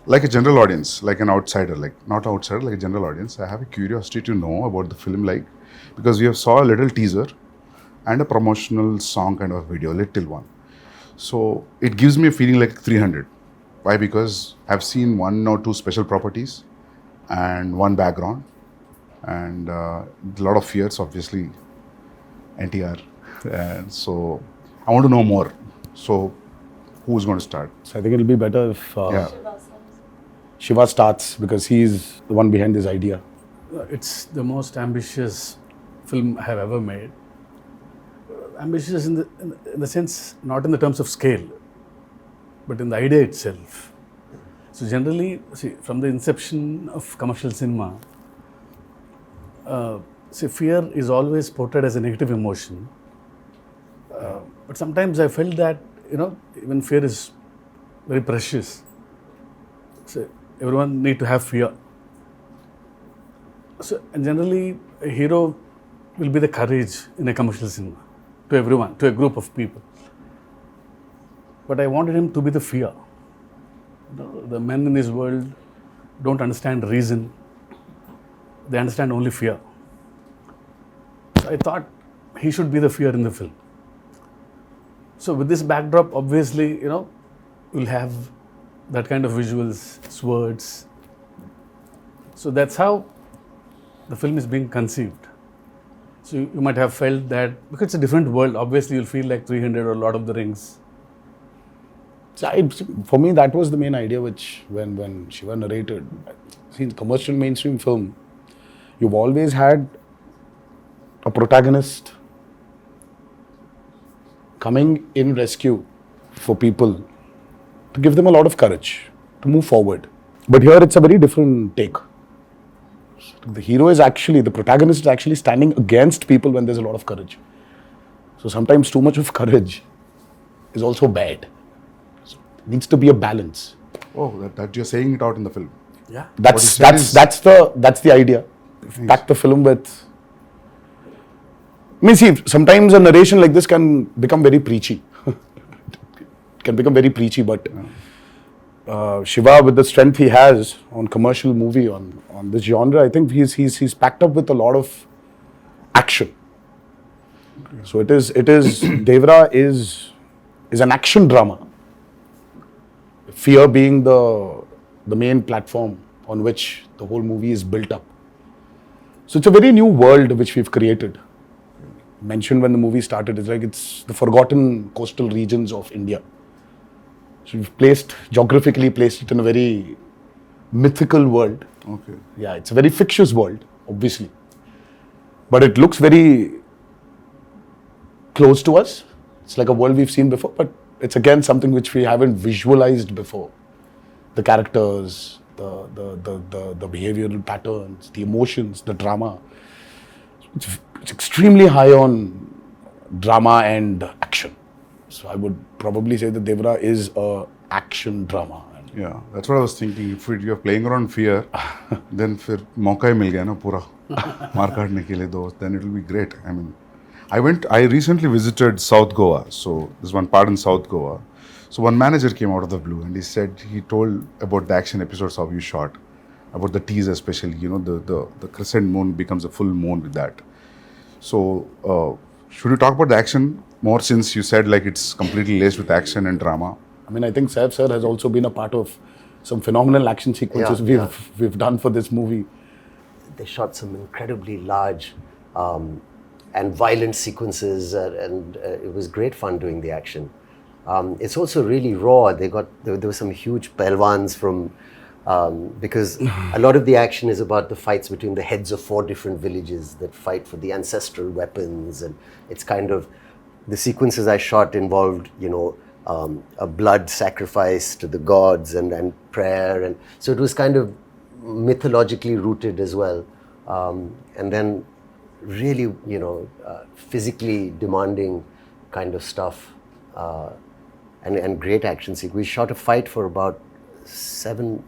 like a general audience, like an outsider, like not outsider, like a general audience, I have a curiosity to know about the film, like because we have saw a little teaser and a promotional song kind of video, little one. So it gives me a feeling like 300. Why? Because I've seen one or two special properties and one background and a lot of fears, obviously, NTR. And so I want to know more. So who's going to start? So I think it'll be better if Yeah. Shiva starts because he's the one behind this idea. It's the most ambitious film I have ever made. Ambitious in the sense, not in the terms of scale, but in the idea itself. So generally, see, from the inception of commercial cinema, fear is always portrayed as a negative emotion. But sometimes I felt that, even fear is very precious. So everyone need to have fear. So, and generally, a hero will be the courage in a commercial cinema to everyone, to a group of people. But I wanted him to be the fear. The men in this world don't understand reason. They understand only fear. So I thought he should be the fear in the film. So with this backdrop, obviously, we'll have that kind of visuals, swords. So that's how the film is being conceived. So you might have felt that, because it's a different world, obviously you'll feel like 300 or Lord of the Rings. So for me, that was the main idea, which when Shiva narrated, see, in commercial mainstream film, you've always had a protagonist coming in rescue for people to give them a lot of courage to move forward. But here it's a very different take. The hero is actually, the protagonist is actually standing against people when there's a lot of courage. So sometimes too much of courage is also bad. So it needs to be a balance. Oh, that you're saying it out in the film. Yeah. That's the idea. Pack the film with. I mean, see, sometimes a narration like this can become very preachy. But Shiva, with the strength he has on commercial movie, on this genre, I think he's packed up with a lot of action. So it is Devara is an action drama. Fear being the main platform on which the whole movie is built up. So it's a very new world which we've created. Mentioned when the movie started, it's the forgotten coastal regions of India. So we've geographically placed it in a very mythical world. Okay. Yeah, it's a very fictitious world, obviously. But it looks very close to us. It's like a world we've seen before, but it's again something which we haven't visualized before. The characters, the behavioral patterns, the emotions, the drama. It's extremely high on drama and action. So I would probably say that Devara is a action drama. Yeah, that's what I was thinking. If you're playing around fear, then फिर मौका ही मिल गया ना पूरा मार काटने के लिए दो, then it will be great. I mean, I recently visited South Goa. So there's one part in South Goa. So one manager came out of the blue and he told about the action episodes how you shot, about the teaser especially. The crescent moon becomes a full moon with that. So should we talk about the action more, since you said like it's completely laced with action and drama? I mean, I think Saif sir has also been a part of some phenomenal action sequences we've done for this movie. They shot some incredibly large and violent sequences, and it was great fun doing the action. It's also really raw. There were some huge pelwans from because a lot of the action is about the fights between the heads of 4 different villages that fight for the ancestral weapons, and it's kind of the sequences I shot involved, a blood sacrifice to the gods and prayer, and so it was kind of mythologically rooted as well, and then really physically demanding kind of stuff, and great action sequence. We shot a fight for about 10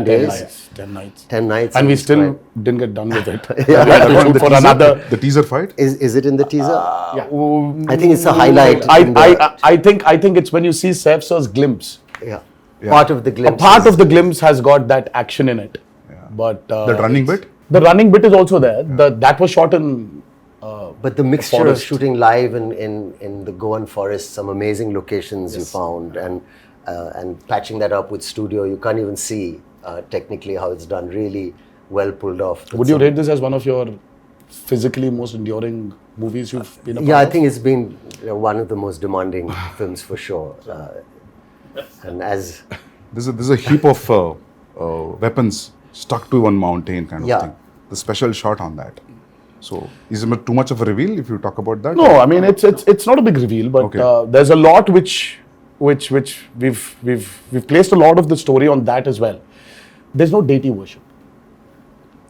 days. 10 nights. 10 nights. And we still didn't get done with it. For another the teaser fight. Is it in the teaser? Yeah. I think it's a highlight. I think it's when you see Saif sir's glimpse. Yeah. Yeah. Part of the A glimpse. part of the glimpse has got that action in it. But That running bit? The running bit is also there. That was shot in. But the mixture of forest. shooting live in the Goan forest, some amazing locations you found, and patching that up with studio, you can't even see technically how it's done. Really well pulled off. Would you rate this as one of your physically most enduring movies you've been a part Yeah, I of? think it's been one of the most demanding films for sure. And as There's a heap of weapons stuck to one mountain kind of Yeah. thing. The special shot on that. So, is it too much of a reveal if you talk about that? No, I mean it's not a big reveal, but Okay. there's a lot which we've placed a lot of the story on that as well. There's no deity worship,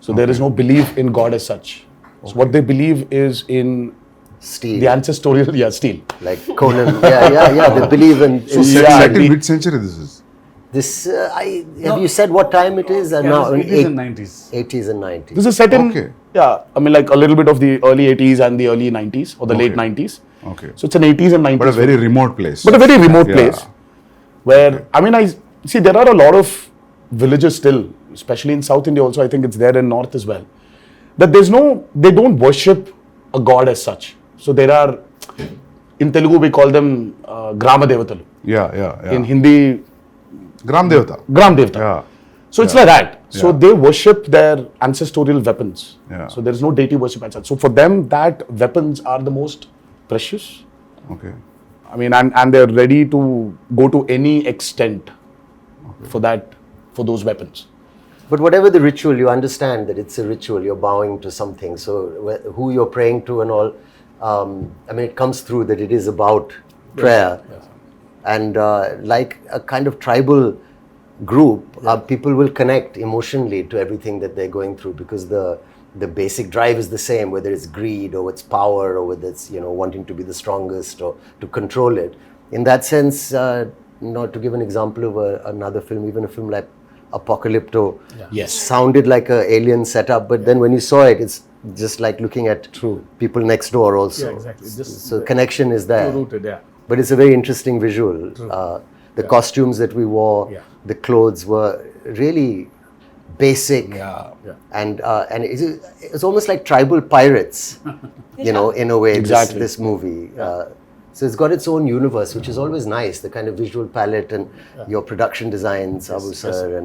so there is no belief in God as such. So what they believe is in Steel, the ancestorial steel. like Conan. Yeah. They believe in. So, Yeah, set in the- mid-century this is. This, have you said what time it is? Yeah, Now, it's 80s and 90s. 80s and 90s. This is set in Okay. I mean like a little bit of the early 80s and the early 90s or the late Okay. 90s. Okay. So it's an 80s and 90s. But a very remote place. But a very remote Yeah. place where I mean I see there are a lot of villages still, especially in South India also. I think it's there in North as well. That they don't worship a god as such. So there are, in Telugu we call them Grama Devatalu. Yeah. In Hindi, Gram Devata. Gram Devata. Yeah. So it's like that. So Yeah. they worship their ancestorial weapons. Yeah. So there is no deity worship as such. So for them, that weapons are the most precious. Okay. I mean, and they're ready to go to any extent for those weapons. But whatever the ritual, you understand that it's a ritual. You're bowing to something. So who you're praying to and all, I mean, it comes through that it is about prayer. And like a kind of tribal group, people will connect emotionally to everything that they're going through because the basic drive is the same, whether it's greed or it's power or whether it's wanting to be the strongest or to control it. In that sense, to give an example of another film, even a film like Apocalypto, Yes. sounded like an alien setup, but then when you saw it, it's just like looking at people next door also. Yeah, exactly. So connection is there. Rooted, yeah. But it's a very interesting visual. The costumes that we wore, the clothes were really basic, and it's almost like tribal pirates, in a way. Exactly. This movie. So it's got its own universe, which is always nice. The kind of visual palette and your production designs, Abu sir,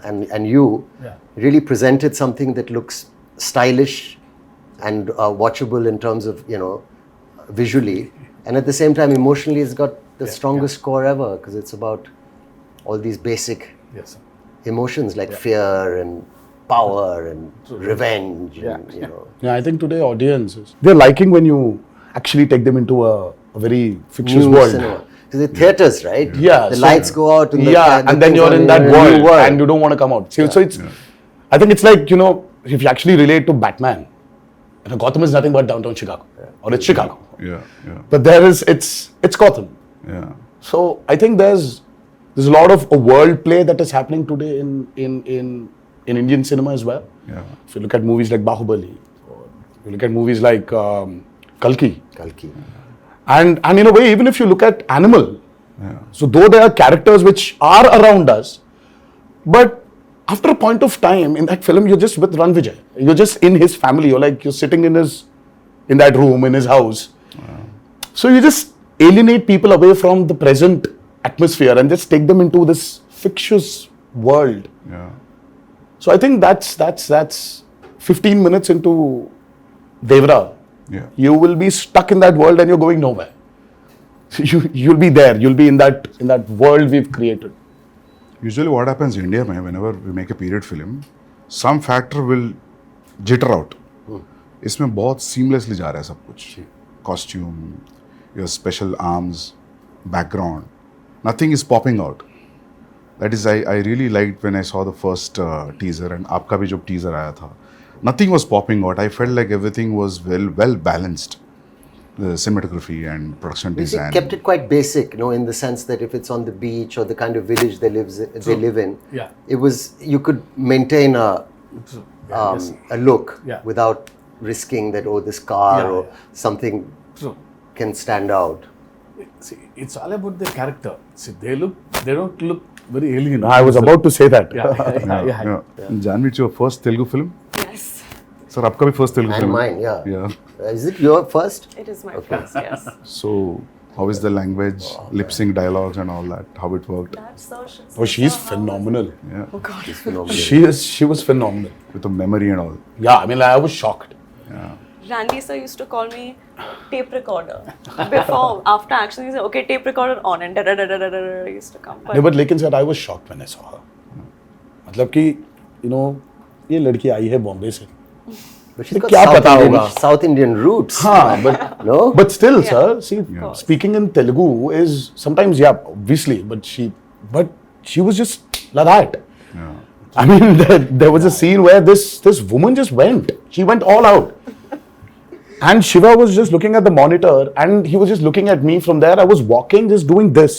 and you really presented something that looks stylish and watchable in terms of visually. And at the same time, emotionally, it's got the strongest score ever because it's about all these basic Yes. emotions like fear and power and revenge. And, Yeah, I think today audiences, they're liking when you actually take them into a very fictitious new world. cinema. Because the theaters, right? Yeah, The so- lights go out. And And then you're in that world and you don't want to come out. So it's, I think it's like, if you actually relate to Batman, Gotham is nothing but downtown Chicago. Or it's Chicago. Yeah. But it's Gotham. Yeah. So I think there's a lot of a world play that is happening today in Indian cinema as well. Yeah. If you look at movies like Bahubali, or you look at movies like Kalki, and in a way, even if you look at Animal, so though there are characters which are around us, but after a point of time in that film, you're just with Ran Vijay. You're just in his family. You're sitting in that room in his house. So you just alienate people away from the present atmosphere and just take them into this fictitious world. Yeah. So I think that's 15 minutes into Devara. Yeah. You will be stuck in that world and you're going nowhere. You'll be there. You'll be in that world we've created. Usually what happens in India, whenever we make a period film, some factor will jitter out. इसमें बहुत seamlessly जा रहा है सब कुछ. Costume, your special arms, background, nothing is popping out. That is, I really liked when I saw the first teaser and आपका भी जो teaser आया था. Nothing was popping out. I felt like everything was well balanced. The cinematography and production design. They kept it quite basic, in the sense that if it's on the beach or the kind of village they live in, it was, you could maintain a look without risking that, this car or something can stand out. See, it's all about the character. See, they don't look very alien. I was about to say that. Yeah. Janhvi, it's your first Telugu film? Yes, Sir, आपका भी first Telugu And film? mine, yeah. Yeah. Is it your first? it is my first, yes. So, how is the language, lip sync dialogues and all that? How it worked? That's so shit. Oh, she's phenomenal. Yeah. Oh God. Phenomenal. She was phenomenal. With the memory and all. Yeah, I mean, I was shocked. Randy sir used to call me tape recorder. Before, after action, he said, okay, tape recorder on, and da-da-da-da-da-da used to come. But No, but लेकिन sir, I was shocked when I saw her. मतलब कि, you know, ये लड़की आई है बॉम्बे से. But she's got क्या South पता Indian, होगा? South Indian roots. हाँ, but No? But still, Yeah. sir, see, course. speaking in Telugu is sometimes, yeah, obviously, but she was just like that. I mean, there was a scene where this woman just went. She went all out. And Shiva was just looking at the monitor and he was just looking at me from there. I was walking, just doing this.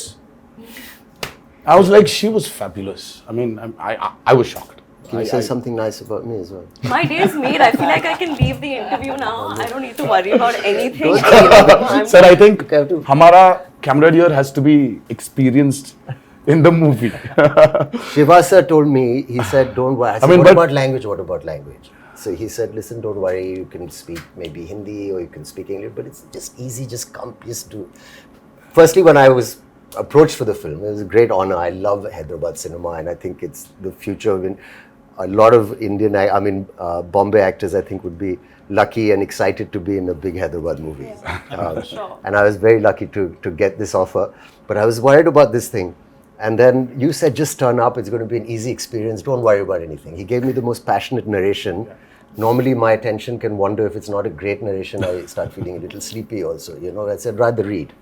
I was like, she was fabulous. I mean, I was shocked. Can you say something nice about me as well? my day is made. I feel like I can leave the interview now. I don't need to worry about anything. I'm- Sir, I think Okay, I have to- Hamara camera here has to be experienced in the movie. Shiva sir told me, he said, don't worry. I said, mean, what but- about language? What about language? So he said, listen, don't worry. You can speak maybe Hindi or you can speak English, but it's just easy. Just come, just do. Firstly, when I was approached for the film, it was a great honor. I love Hyderabad cinema and I think it's the future of a lot of Indian, Bombay actors, I think would be lucky and excited to be in a big Hyderabad movie. Sure. And I was very lucky to get this offer. But I was worried about this thing. And then you said, just turn up. It's going to be an easy experience. Don't worry about anything. He gave me the most passionate narration. Normally, my attention can wander. If it's not a great narration, I start feeling a little sleepy also. You know, I said, rather read.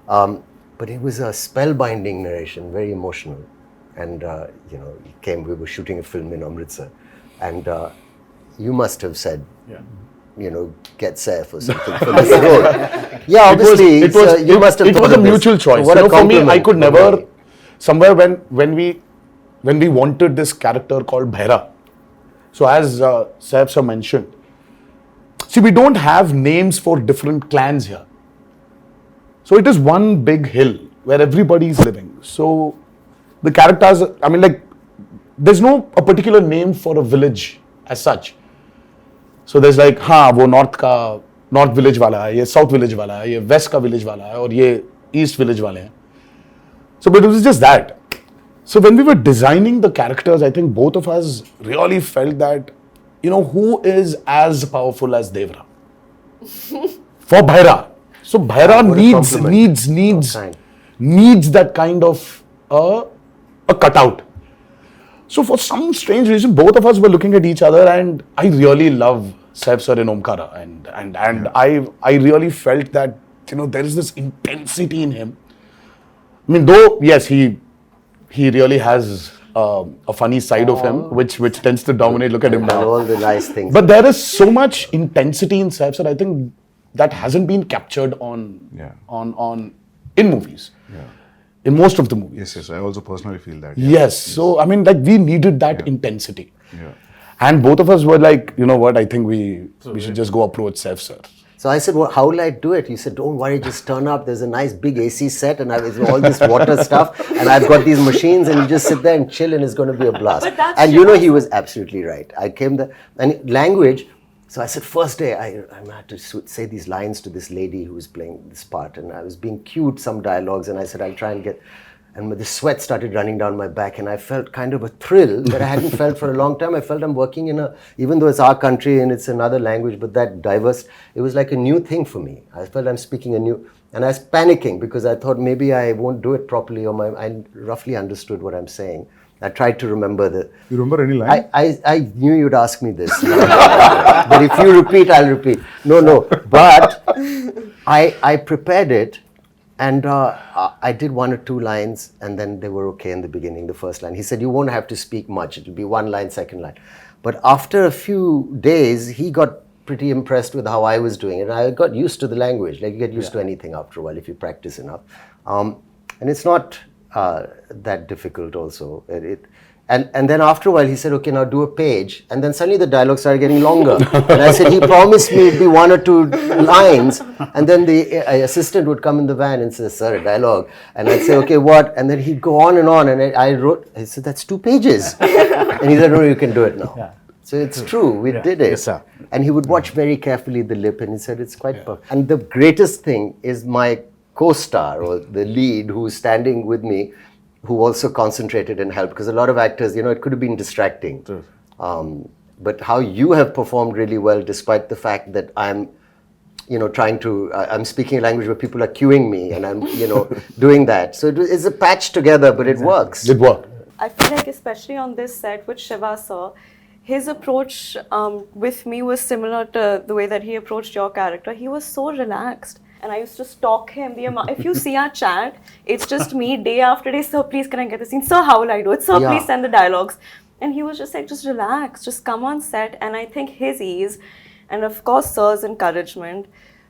But it was a spellbinding narration, very emotional. And, we were shooting a film in Amritsar. And you must have said, get Saif or something for this role. Yeah, obviously, you must have it thought was a of this. mutual choice. What a For me, I compliment. could never, somewhere when we wanted this character called Bhaira. So as Saif sir mentioned, see, we don't have names for different clans here. So it is one big hill where everybody is living. So the characters, I mean, like, there's no a particular name for a village as such. So there's like, हाँ वो north village वाला है, ये south village वाला है, ये west का village वाला है, और ये east village वाले हैं. So but it was just that. So when we were designing the characters, I think both of us really felt that, who is as powerful as Devara? For Bhaira. So Bhaira What a compliment. needs that kind of a cutout. So for some strange reason, both of us were looking at each other, and I really love Saif sir in Omkara, and I really felt that there is this intensity in him. I mean, though yes, he really has a funny side of him, which tends to dominate. Look at him And now. all the nice things. But there is so much intensity in Saif sir. I think that hasn't been captured on in movies. In most of the movies. Yes, I also personally feel that. Yes. So I mean, like, we needed that intensity. Yeah. And both of us were like, you know what? I think we should just go approach Saif sir. So I said, well, how will I do it? He said, don't worry, just turn up. There's a nice big AC set and it's all this water stuff. And I've got these machines and you just sit there and chill and it's going to be a blast. But that's And he was absolutely right. I came there and language. So I said, first day, I had to say these lines to this lady who was playing this part. And I was being cued some dialogues and I said, I'll try and get... And the sweat started running down my back and I felt kind of a thrill that I hadn't felt for a long time. I felt I'm working even though it's our country and it's another language, but that diverse, it was like a new thing for me. I felt I'm speaking and I was panicking because I thought maybe I won't do it properly or I roughly understood what I'm saying. I tried to remember You remember any line? I knew you'd ask me this. But if you repeat, I'll repeat. No. But I prepared it. And I did one or two lines and then they were okay in the beginning, the first line. He said, you won't have to speak much. It'll be one line, second line. But after a few days, he got pretty impressed with how I was doing it. And I got used to the language. Like you get used to anything after a while if you practice enough. And it's not that difficult also. And then after a while, he said, okay, now do a page. And then suddenly the dialogue started getting longer. And I said, he promised me it'd be 1 or 2 lines. And then the assistant would come in the van and say, sir, a dialogue. And I'd say, okay, what? And then he'd go on. And I said, that's 2 pages. And he said, no, you can do it now. Yeah. So it's true, we did it. Yes, sir. And he would watch very carefully the lip and he said, it's quite perfect. And the greatest thing is my co-star or the lead who's standing with me, who also concentrated and helped, because a lot of actors, it could have been distracting. But how you have performed really well, despite the fact that I'm, trying to, I'm speaking a language where people are cueing me and I'm, doing that. So it's a patch together, but it works. It worked. I feel like especially on this set with Shiva sir, his approach with me was similar to the way that he approached your character. He was so relaxed. And I used to stalk him. If you see our chat, it's just me day after day. Sir, please, can I get the scene? Sir, how will I do it? Sir, please send the dialogues. And he was just like, just relax, just come on set. And I think his ease, and of course, sir's encouragement,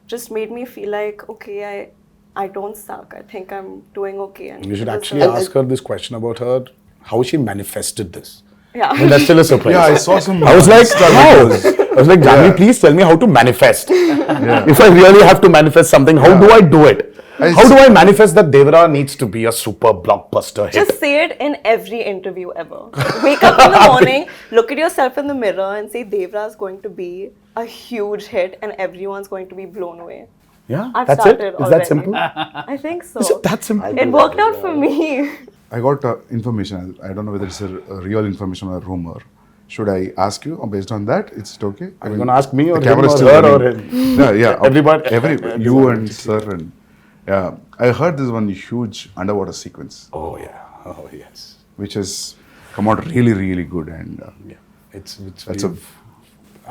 just made me feel like, okay, I don't suck. I think I'm doing okay. And You should actually ask her this question about her, how she manifested this. Yeah. And that's still a surprise. Yeah, I saw some. I was like, Insta how? videos. I was like, Janhvi, please tell me how to manifest. If I really have to manifest something, how do I do it? How do I manifest that Devara needs to be a super blockbuster hit? Just say it in every interview ever. Wake up in the morning, look at yourself in the mirror and say Devara is going to be a huge hit and everyone's going to be blown away. Yeah, I've that's started it. Is already. that simple? I think so. Is it that simple? I'll It do worked that out as for well. me. I got information. I don't know whether it's a real information or a rumor. Should I ask you, or based on that, is it okay? Are you going to ask me or the him camera or is still her or running. him? Yeah. Everybody- You and sir and yeah. I heard this one huge underwater sequence, Oh, yeah. Oh, yes. which has come out really, really good. And Yeah. It's that's a we've-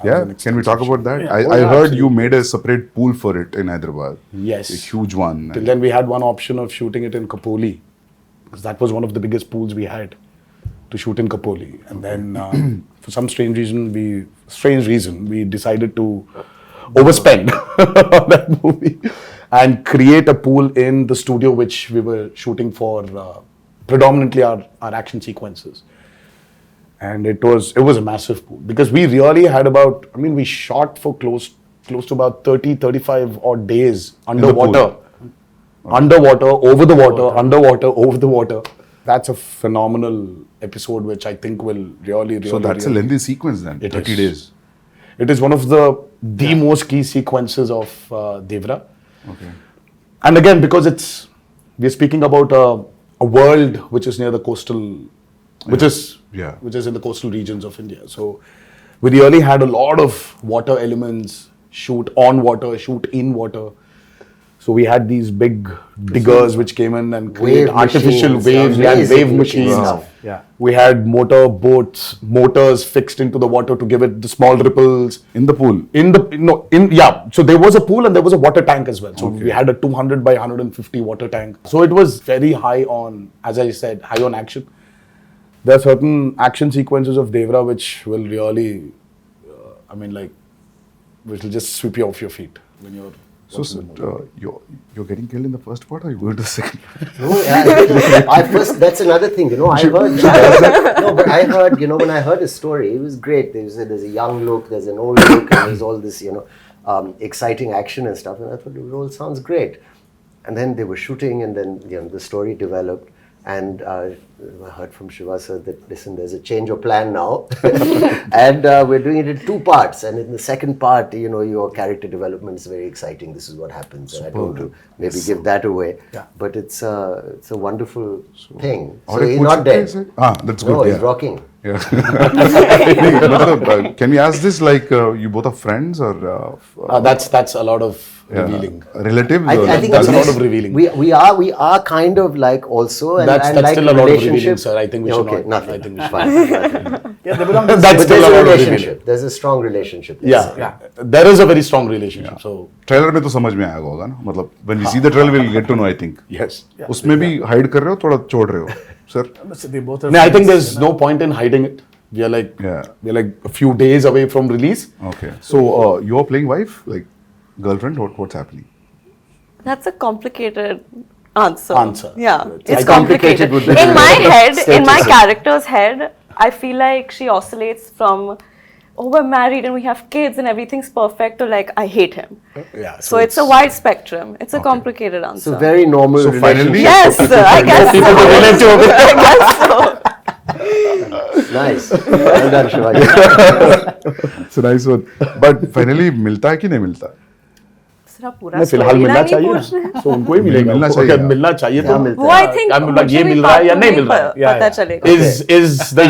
yeah. an Can we talk about that? Yeah. I Oh, yeah, heard you made a separate pool for it in Hyderabad. Yes. A huge one. Till then, we had one option of shooting it in Kapoli, because that was one of the biggest pools we had to shoot in Kapoli. And then, for some strange reason, we decided to overspend on that movie and create a pool in the studio which we were shooting for predominantly our action sequences. And it was a massive pool because we really had we shot for close to about 35 odd days underwater. Underwater, over the water, underwater, over the water. That's a phenomenal episode which I think will really So that's a lengthy sequence then. It 30 is. days. It is one of the most key sequences of Devara. Okay. And again, because we're speaking about a world which is near the coastal, which is in the coastal regions of India. So we really had a lot of water elements, shoot on water, shoot in water. So we had these big diggers which came in and created artificial machines, waves. We had amazing wave looking machines. stuff. Yeah. We had motors fixed into the water to give it the small ripples. In the pool. So there was a pool and there was a water tank as well. So we had a 200 by 150 water tank. So it was very high on, as I said, high on action. There are certain action sequences of Devara which will really, which will just sweep you off your feet when you're. So, you're getting killed in the first part, or you going to the second? No, I first, that's another thing, I heard. No, but I heard, when I heard his story, it was great. There's a young look, there's an old look, and there's all this, exciting action and stuff. And I thought, it all sounds great. And then they were shooting, and then, the story developed. And I heard from Shiva sir that, listen, there's a change of plan now. And we're doing it in 2 parts. And in the second part, your character development is very exciting. This is what happens. And I don't want to maybe give that away. Yeah. But it's a wonderful thing. Or So a he's coach not dead. plays it? That's good. No, yeah. he's rocking. Yeah. Can we ask this like you both are friends or That's a lot of revealing. relatives? I or think That's a it's- lot of revealing. We are kind of like also, and That's like still a lot of revealing, relationship. sir. I think we should Okay, not. nothing. I think we should Fine, nothing. Yeah, they belong to the That's But still there's a a lot of relationship. revealing. There's a strong relationship. let's say. Yeah, there is a very strong relationship. So trailer में तो समझ में आएगा होगा ना मतलब when we see the trailer we'll get to know I think yes. उसमें भी hide कर रहे हो थोड़ा छोड़ रहे हो sir They both are No, I think friends, there's you know. no point in hiding it. We are like Yeah. we're like a few days away from release. okay so you're playing wife like girlfriend what's happening That's a complicated answer. Yeah, it's complicated complicated. would be In my head, in my status. character's head, I feel like she oscillates from, oh, we're married and we have kids and everything's perfect, to like, I hate him. Yeah. So it's a wide spectrum. It's a complicated answer. So very normal So finally- relationship. Yes, I guess so. I guess so. Nice. Well done, Shivaji. It's a nice one. But finally, मिलता है कि नहीं मिलता? सिर्फ पूरा नहीं, फिलहाल storyline मिलना ही चाहिए पूछना है। ना, तो उनको ही मिलेगा। मिलना उनको चाहिए। अगर मिलना चाहिए क्या तो मिलता वो है? I think I'm like, ये मुझे भी मिल रहा है या part नहीं two मिल में रहा है? पता चलेगा। Is the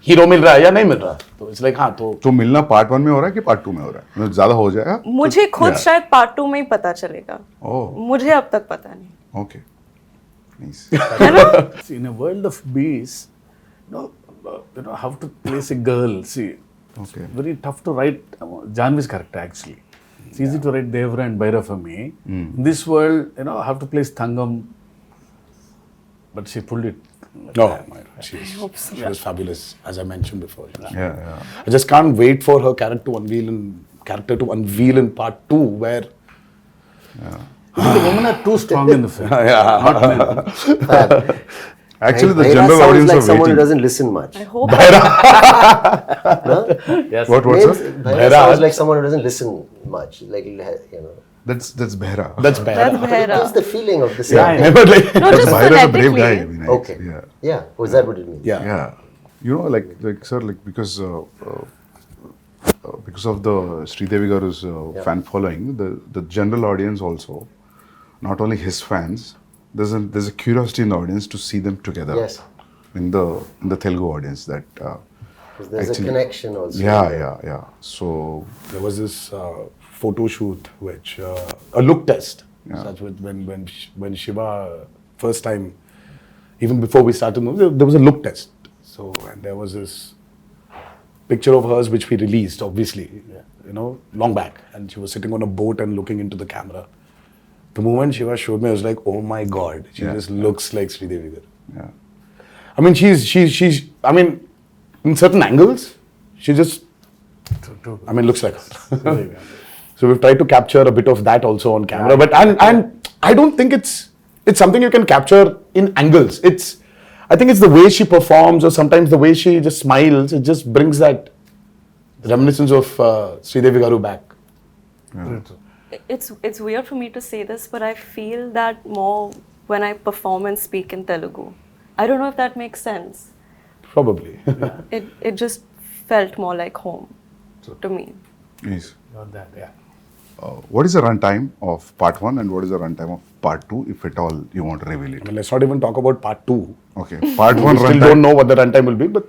hero मिल रहा है या नहीं मिल रहा? तो it's like, हाँ, तो तो मिलना पार्ट 1 में हो रहा है कि पार्ट 2 में हो रहा है? मतलब ज्यादा हो जाएगा? मुझे खुद Yeah. शायद पार्ट 2 में ही पता चलेगा। ओह, मुझे अब तक पता नहीं। ओके. Nice. है ना? See, in a world of bees, how to place a girl. See, Okay. very tough to write Janhvi's character actually. It's easy to write Devara and Bhaira for me. In this world, how to place Thangam, but she pulled it. no, she was fabulous, as I mentioned before. Yeah. I just can't wait for her character to unveil in part 2, where The women are too strong in the film. Not men. Actually, the Bhaira general sounds audience like are someone who waiting. doesn't listen much. I hope. Yes. What, Names- sir? Bhaira sounds like someone who doesn't listen much. Like, That's Behra. that's bad. That's But it gives Bhaira. the feeling of the same Yeah, thing. Never like, No, just Behra is a brave guy. I phonetically. mean, Okay. Yeah. Yeah. Was that what it means? yeah. Yeah. You know, like sir, like because of the Sridevi Garu's fan following, the general audience also, not only his fans, there's a curiosity in the audience to see them together. Yes. In the Telugu audience, that 'Cause there's actually- a connection also. yeah. So There was this photo shoot, which a look test. Such with when Shiva first time, even before we started the movie, there was a look test. So and there was this picture of hers which we released, obviously, long back, and she was sitting on a boat and looking into the camera. The moment Shiva showed me, I was like, oh my god, she Yeah. just looks like Sridevi Garu. yeah. I mean, she's. I mean, in certain angles, she just. I mean, looks like her. So we've tried to capture a bit of that also on camera, but and I don't think it's something you can capture in angles. I think it's the way she performs, or sometimes the way she just smiles. It just brings that reminiscence of Sridevi Garu back. It's weird for me to say this, but I feel that more when I perform and speak in Telugu. I don't know if that makes sense. Probably. It just felt more like home to me. Yes. Not that, yeah. What is the runtime of part 1 and what is the runtime of part 2, if at all you want to reveal I it? mean, let's not even talk about part 2. Okay. Part 1 We still runtime. don't know what the runtime will be, but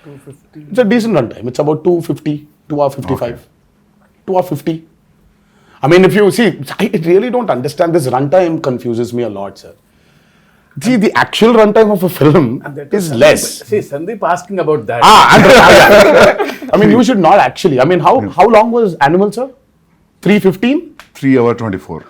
250. It's a decent runtime. It's about 250, 2 hour 55, Okay. 2 hour 50. I mean, if you see, I really don't understand this runtime. Confuses me a lot, sir. See, the actual runtime of a film is less. See, Sandeep asking about that. I mean, you should not actually. I mean, how long was Animal, sir? 3:15. 3 hour 24.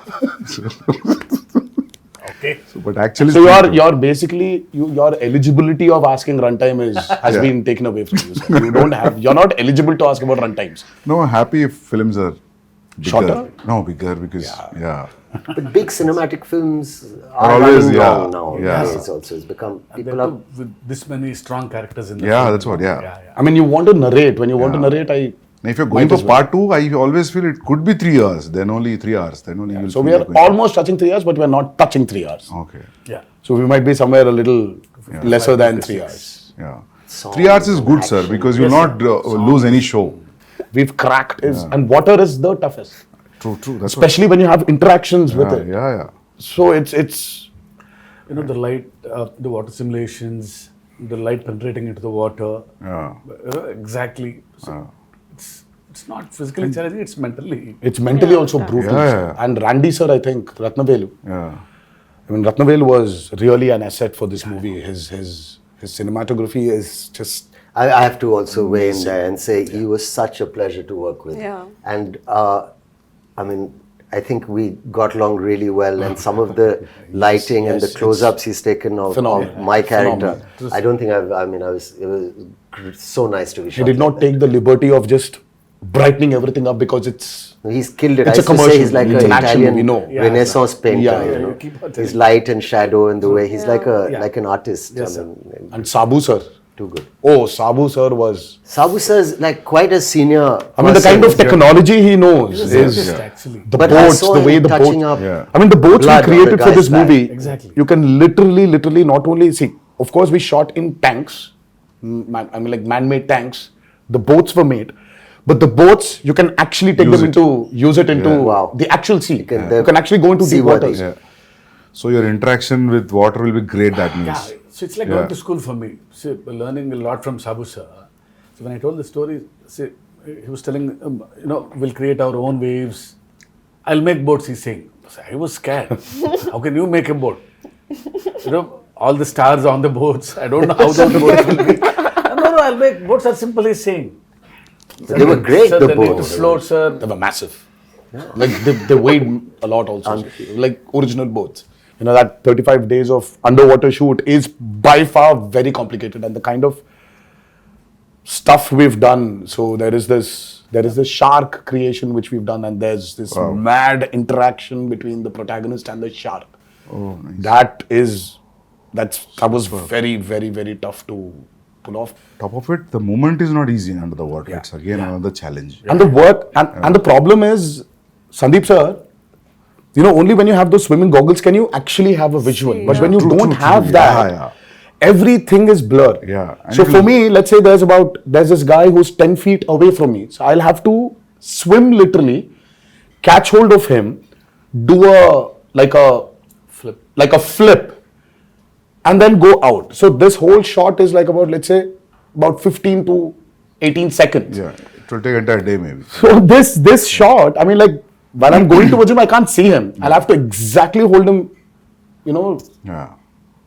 Okay. But actually, So you're basically your eligibility of asking runtime has Yeah. been taken away from you, sir. You're not eligible to ask about runtimes. no, happy if films are bigger. Shorter? No, bigger because But big cinematic films Are are always, running yeah, long now. yeah. It's also it's become And people then are. too, with this many strong characters in the Yeah, film. that's what, yeah. I mean, you want to narrate. When you want to narrate, Now, if you're going Might for as well. part 2, I always feel it could be 3 hours. Then only 3 hours. Then only you'll So feel we are like going- almost touching 3 hours, but we are not touching 3 hours. Okay. Yeah. So we might be somewhere a little lesser than 3 hours. Yeah. Songs 3 hours is and good, sir, action. because you'll not lose any show. We've cracked and water is the toughest, True. That's especially when you have interactions with what, it. yeah. So it's The light, the water simulations, the light penetrating into the water. Yeah. Exactly. So it's not physically challenging, it's mentally. mentally also brutal. Yeah, sir. yeah. And Randy sir, I think Ratnavelu. Yeah. I mean, Ratnavelu was really an asset for this movie. His cinematography is just. I have to also weigh in there and say he was such a pleasure to work with. Yeah. And I mean, I think we got along really well, and some of the lighting and the yes, close-ups he's taken of phenomenal. my character. Phenomenal. I don't think it was so nice to be He shot. did not like that. take the liberty of just brightening everything up because He's killed it. It's I a used to say commercial. he's like It's an an action Italian movie, no. Renaissance painter. Yeah, you know? you keep on His telling light and shadow and the way he's like Yeah. like an artist. Yes, I mean, And Sabu sir. too good. Oh, Sabu sir was. Sabu sir is like quite a senior. I mean, the person. kind of technology he knows He's a is scientist, actually. the But I boats, saw the way him the touching boats. up. Yeah. I mean, the boats we blood on created the for guy's this back. movie. Exactly. You can literally not only see. Of course, we shot in tanks. I mean, like man-made tanks. The boats were made, but the boats you can actually take them use it into Wow. the actual sea. You can- can actually go into deep seaworthy. waters. Yeah. So your interaction with water will be great, that means. Yeah, so it's like Yeah. going to school for me. See, learning a lot from Sabu sir. So when I told the story, see, he was telling, we'll create our own waves. I'll make boats, he's saying. So I was scared. How can you make a boat? All the stars on the boats. I don't know how those boats will be. No, I'll make boats are simple, he's saying. They were great, Sir, the they need to boats. float, sir. They were massive. Like they weighed a lot also. Like original boats. You know, that 35 days of underwater shoot is by far very complicated, and the kind of stuff we've done. So there is this shark creation which we've done, and there's this mad interaction between the protagonist and the shark. Oh, nice. That was very, very, very tough to pull off. Top of it, the movement is not easy under the water. It's again another challenge. And the work and the problem is, Sandeep sir, only when you have those swimming goggles can you actually have a visual. See, But when you True, don't true, have true. that, Yeah. everything is blur. Yeah. And So it for will- me, let's say there's this guy who's 10 feet away from me. So I'll have to swim literally, catch hold of him, do a flip, and then go out. So this whole shot is like about 15 to 18 seconds. Yeah. It will take entire day maybe. So this shot, I mean, like when I'm going towards him, I can't see him. I'll have to exactly hold him, Yeah.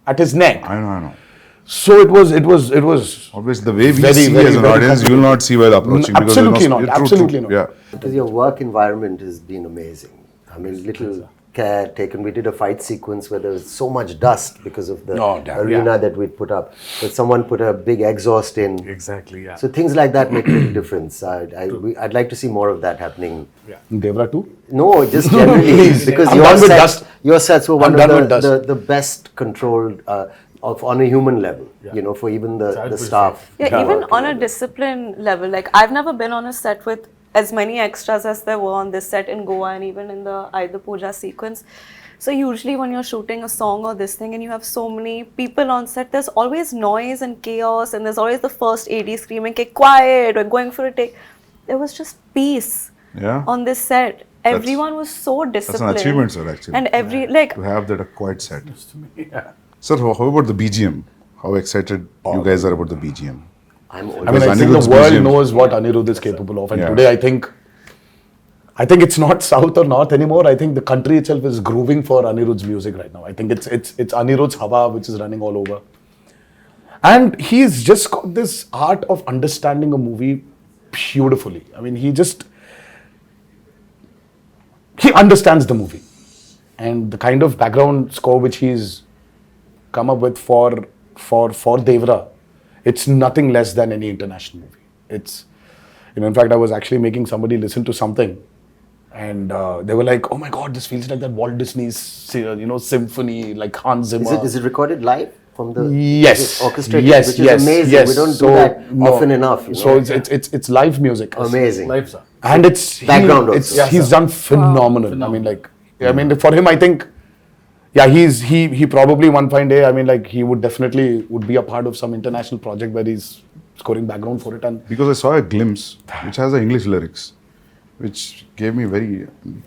at his neck. I know. So it was. Obviously, the way we Very, see very, as an very audience, you will not see while approaching. because Absolutely you're not, True, absolutely not. Yeah. Because your work environment has been amazing. I mean, little care taken. We did a fight sequence where there was so much dust because of the Oh, damn. arena that we'd put up. But someone put a big exhaust in. Exactly, yeah. So things like that make a big difference. I'd like to see more of that happening. Devara too. No, just generally because I'm your done with sets, dust. your sets were I'm one done of with dust. the best controlled on a human level. For even the I'd staff. Yeah, even on a discipline level, like I've never been on a set with as many extras as there were on this set in Goa and even in the Aida Puja sequence. So usually when you're shooting a song or this thing and you have so many people on set, there's always noise and chaos and there's always the first AD screaming, "Okay, quiet," or going for a take. There was just peace Yeah. on this set. Everyone was so That's disciplined. an achievement, sir, actually. And to have that a quiet set. Yeah. Sir, how about the BGM? How excited you guys are about the BGM? I'm I mean, Because I think Anirudh's the world museum- knows what Anirudh is capable of, and Yeah. today I think it's not south or north anymore. I think the country itself is grooving for Anirudh's music right now. I think it's Anirudh's Hawa which is running all over, and he's just got this art of understanding a movie beautifully. I mean, he understands the movie, and the kind of background score which he's come up with for Devara, it's nothing less than any international movie. It's, in fact, I was actually making somebody listen to something, and they were like, "Oh my God, this feels like that Walt Disney's, symphony, like Hans Zimmer." Is it recorded live from the Yes. is it orchestrated, Yes. which Yes. is amazing. Yes. We don't So, do that no. often enough. So it's live music. amazing. Live, sir. And it's Background he, also. it's, Yeah, he's sir. done phenomenal. I mean, like, I mean, for him, I think, yeah, he probably one fine day, I mean, like, he would definitely would be a part of some international project where he's scoring background for it. And Because I saw a glimpse which has the English lyrics, which gave me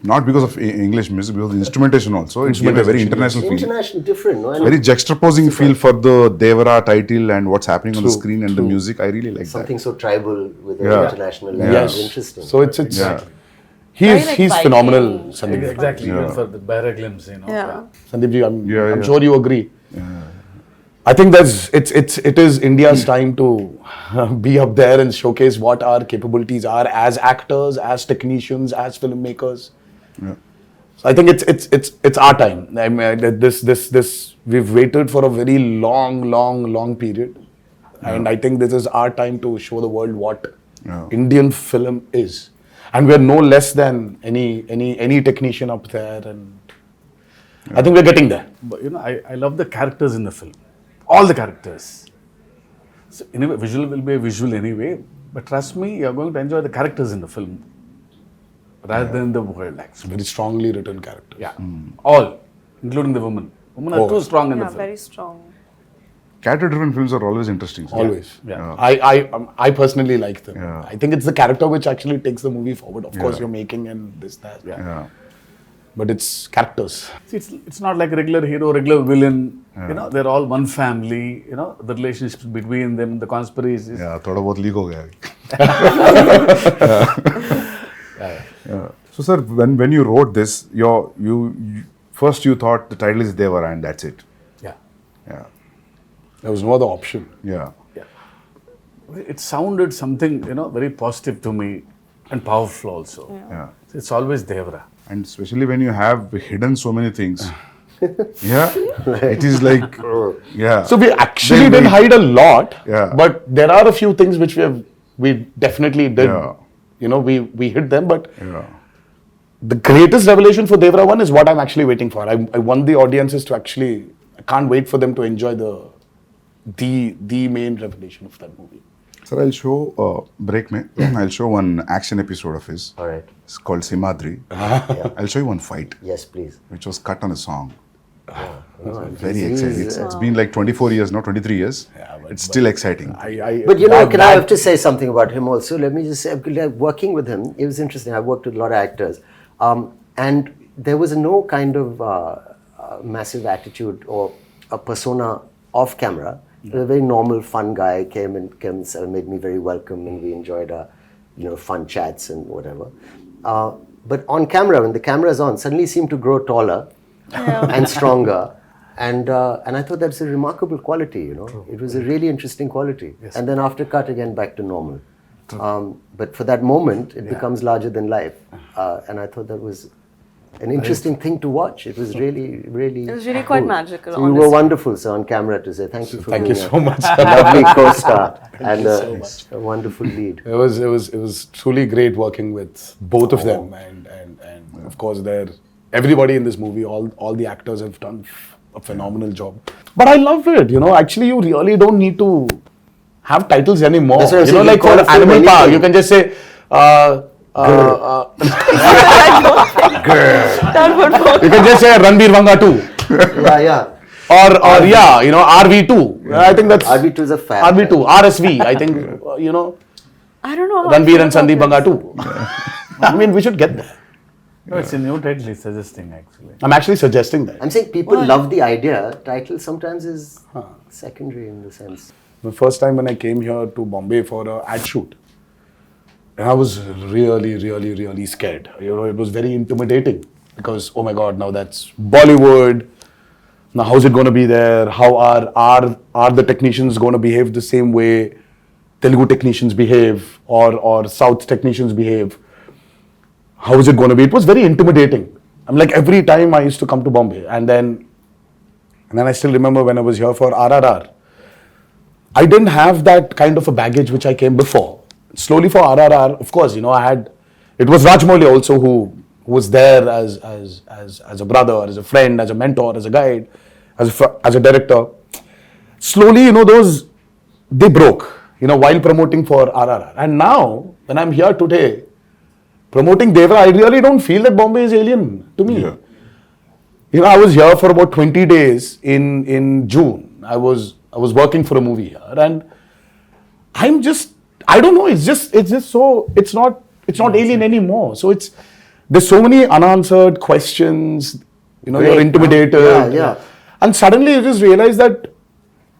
not because of English music, because of the instrumentation also. It gave a very international feel. International, different, no? And Very juxtaposing feel for the Devara title and what's happening on the screen and the music. I really like something that. so tribal with an Yeah. international Yeah. level. yes, Interesting. so it's Yeah. Very, like, he's Viking. phenomenal, Sandeep. Exactly, Yeah. even for the barra glimpse, Yeah. Sandeep ji, I'm Yeah. sure you agree. I think it is India's time to be up there and showcase what our capabilities are as actors, as technicians, as filmmakers. Yeah. So I think it's our time. I mean, this we've waited for a very long period, and I think this is our time to show the world what Indian film is, and we're no less than any technician up there, and I think we're getting there. But I love the characters in the film. All the characters. So anyway, visual will be a visual anyway. But trust me, you're going to enjoy the characters in the film rather than the world, actually. Very strongly written character. Yeah. All, including the women. Women are too strong in the Yeah, film. very strong. Character-driven films are always interesting. So. Always. Yeah. I personally like them. Yeah. I think it's the character which actually takes the movie forward. Of course, Yeah. you're making and this, that. Yeah. But it's characters. See, it's not like a regular hero, regular villain. They're all one family. The relationships between them, the conspiracies. Yeah, थोड़ा बहुत leak हो गया अभी. Yeah. So sir, when you wrote this, you first you thought the title is Devara and that's it. Yeah. Yeah. There was no other option. Yeah. It sounded something, very positive to me and powerful also. Yeah. So it's always Devara. And especially when you have hidden so many things. Yeah. It is like, yeah. So we actually Then didn't we- hide a lot. Yeah. But there are a few things which we definitely did. Yeah. We hit them. But Yeah. the greatest revelation for Devara 1 is what I'm actually waiting for. I want the audiences to actually, I can't wait for them to enjoy the main revelation of that movie. Sir, I'll show, break me, I'll show one action episode of his. All right. It's called Simadri. I'll show you one fight, Yes, please. which was cut on a song. No, Very he's- exciting. It's been like 24 years, not 23 years. It's still exciting. But I have to say something about him also. Let me just say, like, working with him, it was interesting. I worked with a lot of actors. And there was no kind of massive attitude or a persona off camera. He was a very normal, fun guy, came and made me very welcome, and we enjoyed fun chats and whatever. But on camera, when the camera is on, suddenly he seemed to grow taller and stronger. And I thought that's a remarkable quality, It was a really interesting quality. Yes. And then after cut, again, back to normal. But for that moment, it becomes larger than life. And I thought that was an interesting thing to watch. It was really, really It was really quite magical, So you were wonderful, sir, on camera to say thank you for Thank being you so much. a lovely co-star and a wonderful lead. It was truly great working with both of them, and of course everybody in this movie, all the actors have done a phenomenal job. But I love it, Actually, you really don't need to have titles anymore. That's what I'm saying, Like you for call a film Animal Park, anything. you can just say. That would work. You can just say Ranbir Vanga 2. Yeah. Or RV2. I think that's RV2 is a fab. RV2, RSV. I think I don't know how I Ranbir feel and about Sandeep this. Vanga 2. I mean, we should get there. No, it's a new title he's suggesting, actually. I'm actually suggesting that. I'm saying people love the idea. Title sometimes is secondary in the sense. The first time when I came here to Bombay for an ad shoot, and I was really, really, really scared. It was very intimidating because, oh my God, now that's Bollywood. Now, how's it going to be there? How are the technicians going to behave the same way Telugu technicians behave or South technicians behave? How is it going to be? It was very intimidating. I'm like, every time I used to come to Bombay, and then I still remember when I was here for RRR. I didn't have that kind of a baggage which I came before. Slowly for RRR, of course, it was Rajmouli also who was there as a brother, as a friend, as a mentor, as a guide, as a director. Slowly, they broke, while promoting for RRR. And now, when I'm here today, promoting Devara, I really don't feel that Bombay is alien to me. Yeah. I was here for about 20 days in June. I was working for a movie here, and I don't know, it's not alien anymore. So there's so many unanswered questions, you're intimidated. Yeah. And suddenly you just realize that,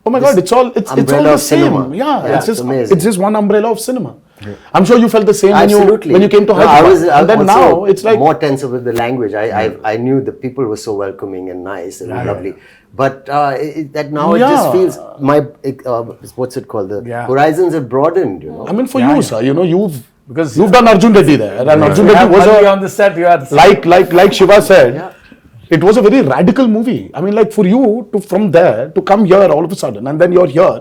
oh my God, it's all the umbrella of same. cinema. Yeah, It's amazing. it's just one umbrella of cinema. Yeah. I'm sure you felt the same Absolutely. when you came to No, Hyderabad. I And then also now it's like more tense with the language. I knew the people were so welcoming and nice and lovely. But that now it just feels what's it called? The horizons have broadened. I mean, for you, sir, Because you've done Arjun Reddy there, and Arjun you Reddy have was money on the set. You are like Shiva said, it was a very radical movie. I mean, like for you from there to come here all of a sudden, and then you're here.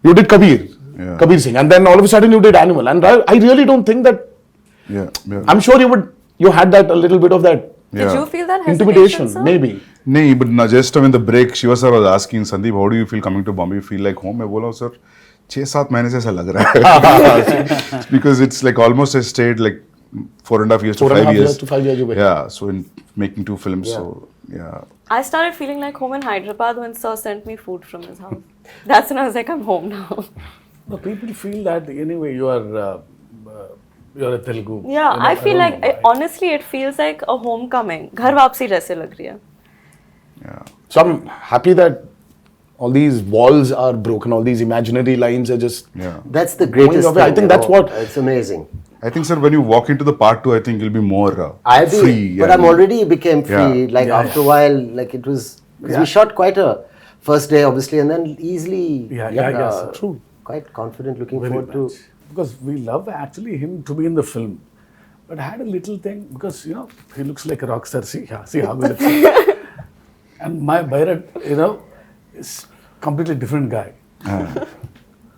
You did Kabir. Yeah. Kabir Singh, and then all of a sudden you did Animal, and I really don't think that. Yeah. Yeah. I'm sure you had that a little bit of that Did you feel that hesitation, intimidation, sir? maybe. नहीं, but ना just when the break, Shiva sir was asking Sandeep, how do you feel coming to Bombay? You feel like home? मैं बोला sir, 6-7 महीने से ऐसा लग रहा है. Because it's like almost I stayed like 4.5 years to 5 years. to 5 years you were. Yeah, so in making 2 films, Yeah. so yeah. I started feeling like home in Hyderabad when Sir sent me food from his house. That's when I was like, I'm home now. No, people feel that anyway you are you're a Telugu. Yeah, You know, I feel don't like know why. honestly, it feels like a homecoming. घर वापसी जैसे लग रही है. Yeah. So I'm happy that all these walls are broken, all these imaginary lines are just. Yeah. That's the greatest away. I thing. think you that's know. what- It's amazing. I think, sir, when you walk into the part 2, I think you'll be more free. But I'm already became free. Yeah. Like Yeah, after a while, like it was, because we shot quite a first day, obviously, and then easily. Yeah, sir. True. Quite confident, looking Very forward much. Because we love actually him to be in the film. But I had a little thing because he looks like a rock star. See how good it is. And my Bharat, is completely different guy.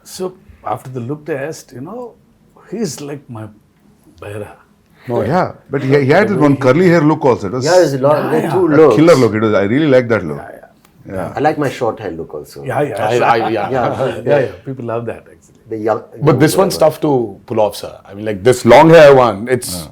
So after the look test, he's like my Bharat. Oh, yeah. But he had that one curly hair look also. It was to. Yeah, there's a lot. There are two a looks. killer look. It was. I really like that look. I like my short hair look also. Yeah. Yeah. People love that actually. The young. But this one's tough to pull off, sir. I mean, like this long hair one, it's.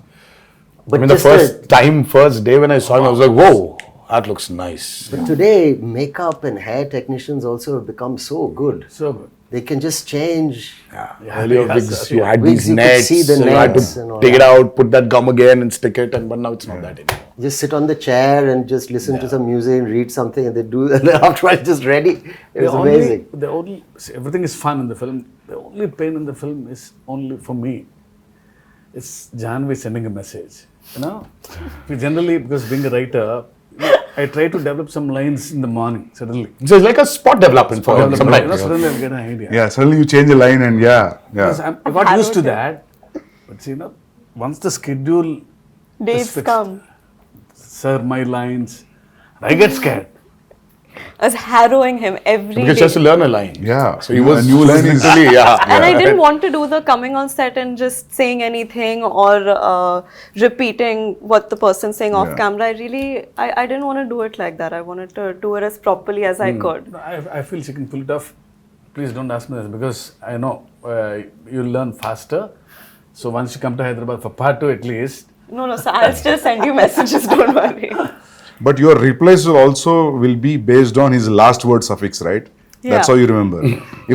But I mean, the just first day when I saw him, I was like, whoa, that looks nice. But today, makeup and hair technicians also have become so good. So good. They can just change. Earlier yes, wigs, sir. you had Wigs, these you could nets, see the so you had nets and all to take it that. out, put that gum again and stick it, but now it's not that anymore. Just sit on the chair and just listen to some music and read something, and they do. And then after it's just ready. It was amazing. See, everything is fun in the film. The only pain in the film is only for me. It's Janhvi sending a message. We generally, because being a writer, I try to develop some lines in the morning suddenly. So it's like a spot development for him sometimes. Suddenly I get an idea. Yeah. Suddenly you change a line and Because I got used to Hallowed that. But see, once the schedule Days is fixed, come. sir, my lines, I get scared. I was harrowing him every Because he day. has to learn a line. Yeah. So he was a new line is literally, And I didn't want to do the coming on set and just saying anything or repeating what the person's saying off Yeah. camera. I didn't want to do it like that. I wanted to do it as properly as I could. I feel she can pull it off. Please don't ask me this because I know you'll learn faster. So once you come to Hyderabad for part 2 at least, No, so I'll still send you messages, don't worry. But your replies will be based on his last word suffix, right? That's Yeah. how you remember.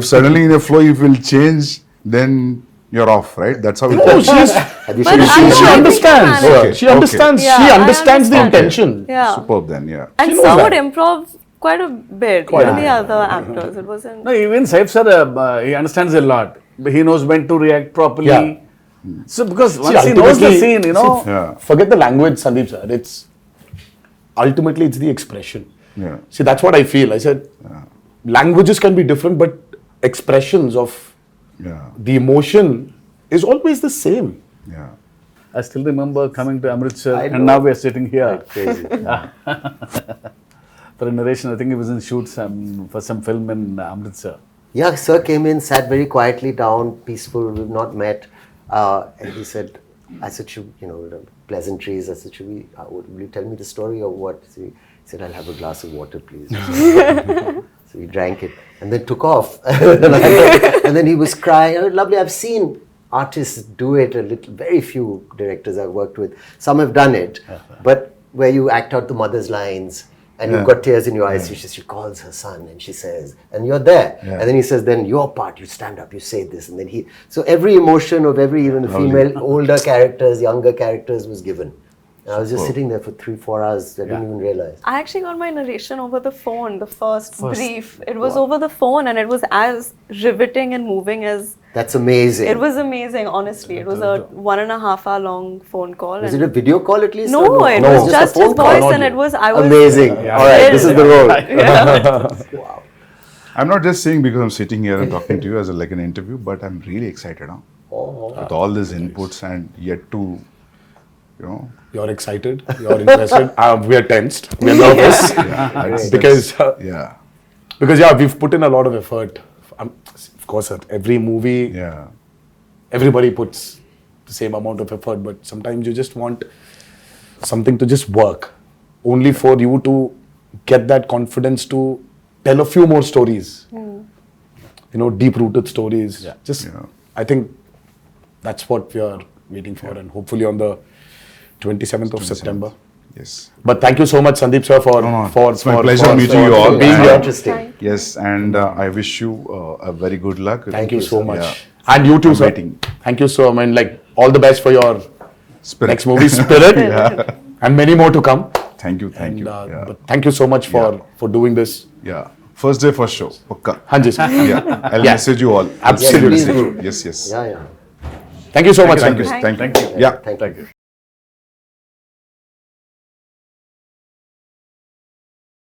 If suddenly in a flow you will change, then you're off, right? That's how it Oh, goes. Have you But seen I she know, I think understands. you manage. She Okay. understands. Yeah, she I understands the understand. intention. Yeah. Superb then, yeah. And knows Sir that. would improv quite a bit. Even the other actors. It wasn't. no, even Saif sir, he understands a lot. He knows when to react properly. Yeah. So because once he knows the ultimately- scene, Yeah. Forget the language, Sandeep sir. It's ultimately it's the expression. Yeah. See, that's what I feel. I said languages can be different, but expressions of Yeah. the emotion is always the same. Yeah. I still remember coming to Amritsar I and know. now we are sitting here Crazy. for a narration. I think he was in shoot for some film in Amritsar. Yeah, sir came in, sat very quietly down, peaceful. We've not met, and he said, "I said, pleasantries." I said, "Will you tell me the story or what?" So he said, "I'll have a glass of water, please." So we drank it and then took off. And then he was crying. Oh, lovely. I've seen artists do it a little. Very few directors I've worked with. Some have done it, but where you act out the mother's lines. And you've got tears in your eyes. She calls her son and she says, and you're there. Yeah. And then he says, then your part, you stand up, you say this. And then so every emotion of every, even the female, older characters, younger characters was given. And I was just sitting there for 3-4 hours. I didn't even realize. I actually got my narration over the phone, the first brief. It was over the phone and it was as riveting and moving as... That's amazing. It was amazing, honestly. It was a 1.5 hour long phone call. Was and it a video call at least? No, or it No, was just just a his phone call, voice not and you. it was... I was Amazing. All right, this is the role. Yeah. I'm not just saying because I'm sitting here and talking to you as like an interview, but I'm really excited with all these inputs and yet to, You're excited. You're interested. We are tensed. We are nervous that's- because yeah. we've put in a lot of effort. of course, at every movie, Yeah. everybody puts the same amount of effort, but sometimes you just want something to just work, only for you to get that confidence to tell a few more stories. You know, deep-rooted stories. Just, Yeah. I think that's what we are waiting for, and hopefully on the 27th of September. Yes. But thank you so much, Sandeep sir, for It's my pleasure meeting you all. being And- here. Interesting. Yes, and I wish you a very good luck. Thank you so much. Yeah. And you too, I'm sir. waiting. Thank you so much. Like, all the best for your Spirit. next movie, Spirit, and many more to come. Thank you. Thank you. And, Yeah. but thank you so much for doing this. Yeah. First day, first show. Pakka. Hanji, sir. Yeah. I'll message you all. Absolutely. Please do. Yes, yes. Yeah, yeah. Thank you so much. Thank you. Sandeep. Thank you. Yeah. Thank you.